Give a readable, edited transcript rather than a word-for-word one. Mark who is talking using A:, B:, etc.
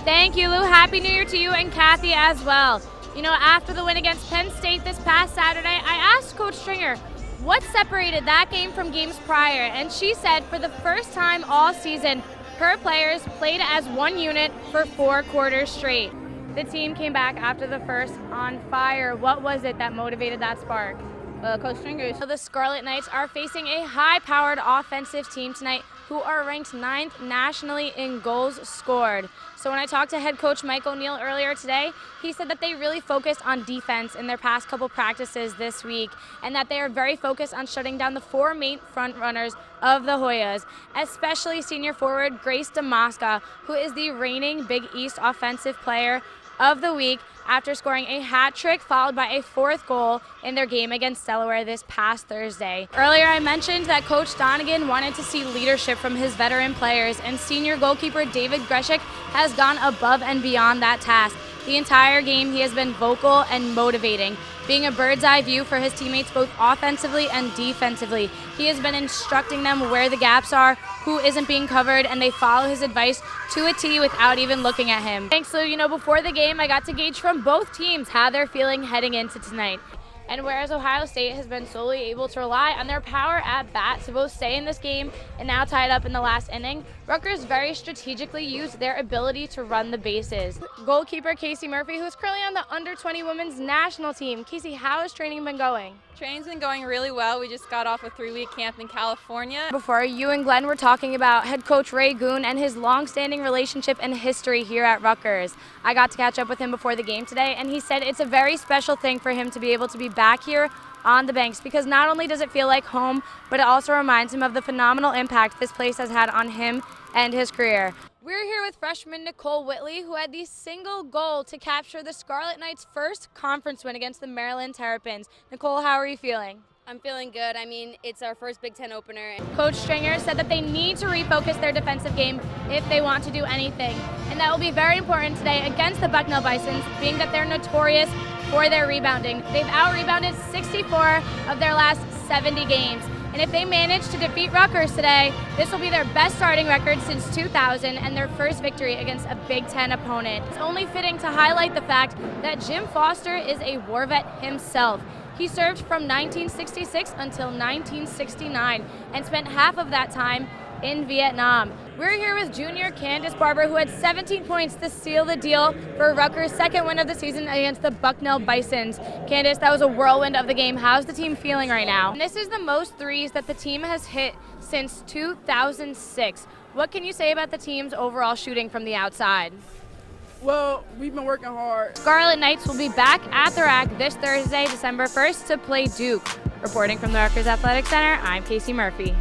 A: Thank you, Lou. Happy New Year to you and Kathy as well. You know, after the win against Penn State this past Saturday, I asked Coach Stringer what separated that game from games prior, and she said for the first time all season, her players played as one unit for 4 quarters straight. The team came back after the first on fire. What was it that motivated that spark?
B: Coach Stringer.
A: So the Scarlet Knights are facing a high-powered offensive team tonight who are ranked 9th nationally in goals scored. So when I talked to head coach Mike O'Neill earlier today, he said that they really focused on defense in their past couple practices this week and that they are very focused on shutting down the 4 main front runners of the Hoyas, especially senior forward Grace DeMosca, who is the reigning Big East Offensive Player of the Week after scoring a hat trick followed by a 4th goal in their game against Delaware this past Thursday. Earlier I mentioned that Coach Donegan wanted to see leadership from his veteran players, and senior goalkeeper David Greshik has gone above and beyond that task. The entire game he has been vocal and motivating, being a bird's eye view for his teammates both offensively and defensively. He has been instructing them where the gaps are, who isn't being covered, and they follow his advice to a T without even looking at him. Thanks, Lou. You know, before the game, I got to gauge from both teams how they're feeling heading into tonight. And whereas Ohio State has been solely able to rely on their power at bat to both stay in this game and now tie it up in the last inning, Rutgers very strategically used their ability to run the bases. Goalkeeper Casey Murphy, who is currently on the under-20 women's national team. Casey, how has training been going?
B: Training's been going really well. We just got off a 3-week camp in California.
A: Before, you and Glenn were talking about head coach Ray Goon and his long-standing relationship and history here at Rutgers. I got to catch up with him before the game today, and he said it's a very special thing for him to be able to be back here on the Banks because not only does it feel like home, but it also reminds him of the phenomenal impact this place has had on him and his career. We're here with freshman Nicole Whitley, who had the single goal to capture the Scarlet Knights' first conference win against the Maryland Terrapins. Nicole, how are you feeling?
C: I'm feeling good. I mean, it's our first Big Ten opener.
A: Coach Stringer said that they need to refocus their defensive game if they want to do anything. And that will be very important today against the Bucknell Bisons, being that they're notorious for their rebounding. They've out-rebounded 64 of their last 70 games. And if they manage to defeat Rutgers today, this will be their best starting record since 2000 and their first victory against a Big Ten opponent. It's only fitting to highlight the fact that Jim Foster is a war vet himself. He served from 1966 until 1969 and spent half of that time in Vietnam. We're here with junior Candace Barber, who had 17 points to seal the deal for Rutgers' second win of the season against the Bucknell Bisons. Candace, that was a whirlwind of the game. How's the team feeling right now? And this is the most threes that the team has hit since 2006. What can you say about the team's overall shooting from the outside?
D: Well, we've been working hard.
A: Scarlet Knights will be back at the RAC this Thursday, December 1st, to play Duke. Reporting from the Rutgers Athletic Center, I'm Casey Murphy.